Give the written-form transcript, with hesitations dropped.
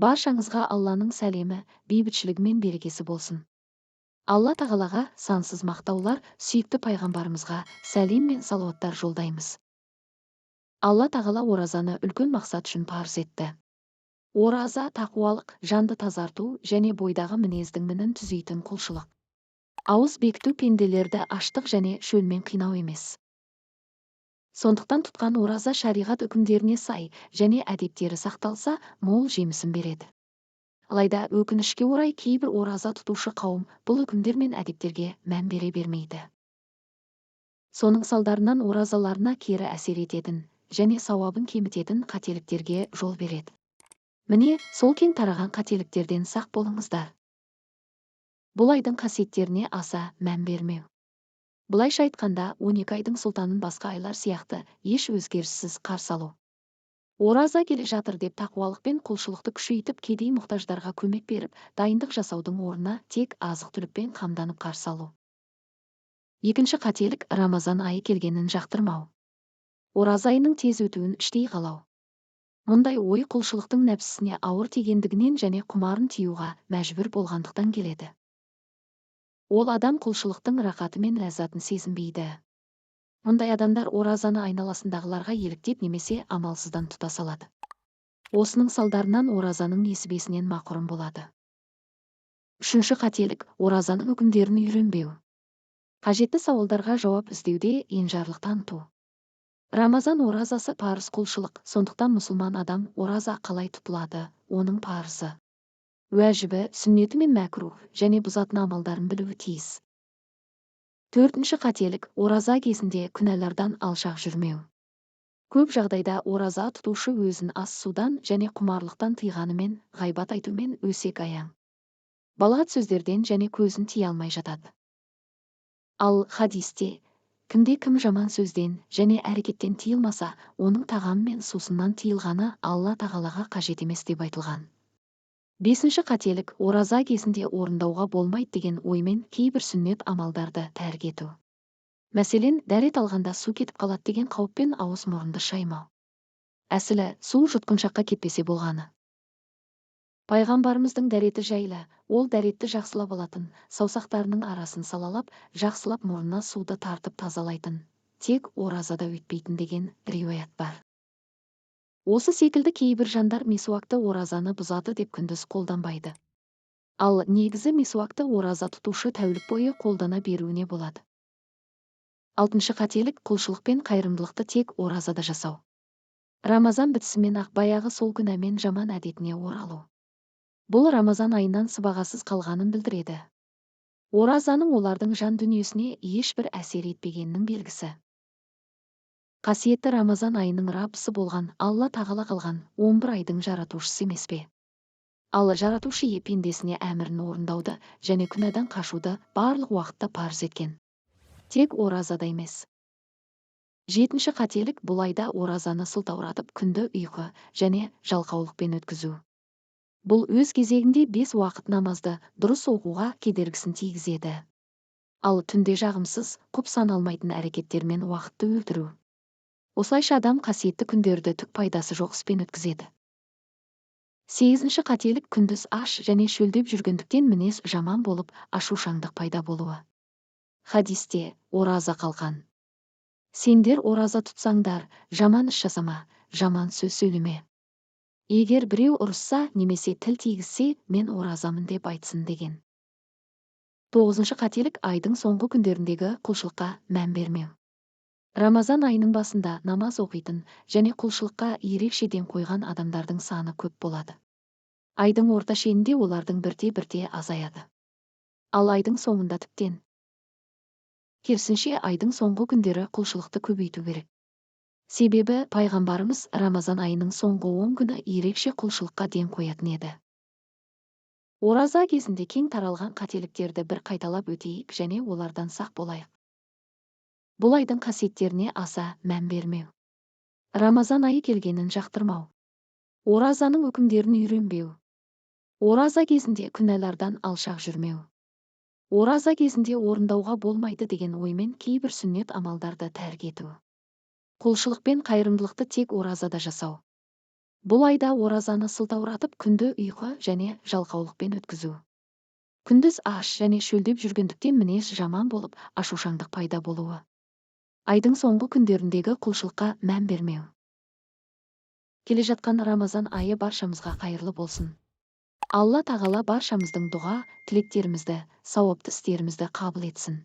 Баршаңызға Алланың сәлемі, бейбітшілігі мен берекесі болсын. Алла тағалаға сансыз мақтаулар, сүйікті пайғамбарымызға сәлем мен салауаттар жолдаймыз. Алла тағала оразаны үлкен мақсат үшін парыз етті. Ораза тақуалық, жанды тазарту және бойдағы мінездің мінін түзейтін құлшылық. Ауыз бекіту пенделерді аштық және шөлмен қинау емес. Сондықтан тұтқан ораза шариғат үкімдеріне сай және әдептері сақталса, мол жемісін береді. Алайда өкінішке орай кейбір ораза тұтушы қауым бұл үкімдер мен әдептерге мән бере бермейді. Соның салдарынан оразаларына кері әсер ететін және сауабын кемітетін қателіктерге жол береді. Міне, сол кең тараған қателіктерден сақ болыңыздар. Бұл айдың қасиеттеріне аса мән бермеу. Былайша айтқанда, 12 айдың сұлтанын басқа айлар сияқты еш өзгеріссіз қарсы алу. Ораза келе жатыр деп тақуалық пен құлшылықты күшейтіп, кедей мұқтаждарға көмек беріп, дайындық жасаудың орнына тек азық-түлікпен қамданып қарсы алу. Екінші қателік, Рамазан айы келгенін жақтырмау. Ораза айының тез өтуін іштей қалау. Мұндай ой құлшылықтың нәпсісіне ауыр тигендігінен және құмарын тиюға мәжбүр болғандықтан келеді. Ол адам құлшылықтың рақаты мен ләззатын сезінбейді. Мұндай адамдар оразаны айналасындағыларға еліктеп немесе амалсыздан тұта салады. Осының салдарынан оразаның несібесінен мақұрым болады. Үшінші қателік, оразаның үкімдерін үйренбеу. Қажетті сауалдарға жауап іздеуде енжарлық таныту. Рамазан оразасы парыз құлшылық, сондықтан мұсылман адам ораза қалай тұтылады, оның парызы, уәжібі, сүннеті мен мәкрух және бұзатын амалдарын білуі тиіс. Төртінші қателік, ораза кезінде күнәлардан алшақ жүрмеу. Көп жағдайда ораза тұтушы өзін ас судан және құмарлықтан тыйғанымен, ғайбат айтумен өсек аяң, балағат сөздерден және көзін тие алмай жатады. Ал хадисте, кімде-кім жаман сөзден және әрекеттен тыйылмаса, оның тағамы мен сусыннан тыйылғаны Алла тағалаға қажет емес деп айтылған. Бесінші қателік, ораза кезінде орындауға болмайды деген оймен кейбір сүннет амалдарды тәрк ету. Мәселен, дәрет алғанда су кетіп қалады деген қауіппен ауыз мұрынды шаймау. Әсілі, су жұтқыншаққа кетпесе болғаны. Пайғамбарымыздың дәреті жайлы, ол дәретті жақсылап алатын, саусақтарының арасын салалап, жақсылап мұрнына суды тартып тазалайтын, тек оразада өтпейтін деген риуаят бар. Осы секілді кейбір жандар месуакты оразаны бұзады деп күндіз қолданбайды. Ал негізі месуакты ораза тұтушы тәулік бойы қолдана беруіне болады. Алтыншы қателік, құлшылық пен қайырымдылықты тек оразада жасау. Рамазан бітісімен ақ баяғы сол күнәмен жаман әдетіне оралу. Бұл Рамазан айынан сыбағасыз қалғанын білдіреді. Оразаның олардың жан дүниесіне ешбір әсер етпегенінің белгісі. Қасиетті Рамазан айының Раббысы болған Алла тағала қалған 11 айдың жаратушысы емес пе? Ал жаратушы пендесіне әмірін орындауды және күнәдан қашуды барлық уақытта парыз еткен. Тек оразада емес. Жетінші қателік, бұл айда оразаны сылтауратып күнді ұйқы және жалқаулықпен өткізу. Бұл өз кезегінде 5 уақыт намазды дұрыс оқуға кедергісін тигізеді. Ал түнде жағымсыз, құп саналмайтын әрекеттермен уақытты өлтіру. Осылайша адам қасиетті күндерді түк пайдасы жоқ іспен өткізеді. Сегізінші қателік, күндіз аш және шөлдеп жүргендіктен мінез жаман болып, ашушаңдық пайда болуы. Хадисте, ораза қалқан. Сендер ораза тұтсаңдар, жаман іс жасама, жаман сөз сөйлеме. Егер біреу ұрысса немесе тіл тигізсе, мен оразамын деп айтсын деген. Тоғызыншы қателік, айдың соңғы күндеріндегі құлшылыққа мән бермеу. Рамазан айының басында намаз оқитын және құлшылыққа ерекше ден қойған адамдардың саны көп болады. Айдың орта шенінде олардың бірте-бірте азаяды. Ал айдың соңында тіптен. Керісінше айдың соңғы күндері құлшылықты көбейту керек. Себебі пайғамбарымыз Рамазан айының соңғы 10 күні ерекше құлшылыққа ден қоятын еді. Ораза кезінде кең таралған қателіктерді бір қайталап өтейік және олардан сақ болайық. Бұл айдың қасиеттеріне аса мән бермеу. Рамазан айы келгенін жақтырмау. Оразаның үкімдерін үйренбеу. Ораза кезінде күнәлардан алшақ жүрмеу. Ораза кезінде орындауға болмайды деген оймен кейбір сүннет амалдарды тәрк ету. Құлшылық пен қайырымдылықты тек оразада жасау. Бұл айда оразаны сылтауратып күнді ұйқы және жалқаулықпен өткізу. Күндіз аш және шөлдеп жүргендіктен мінез жаман болып, ашушаңдық пайда болуы. Айдың соңғы күндеріндегі құлшылыққа мән бермеу. Келе жатқан Рамазан айы баршамызға қайырлы болсын. Алла тағала баршамыздың дұға, тілектерімізді, сауапты істерімізді қабыл етсін.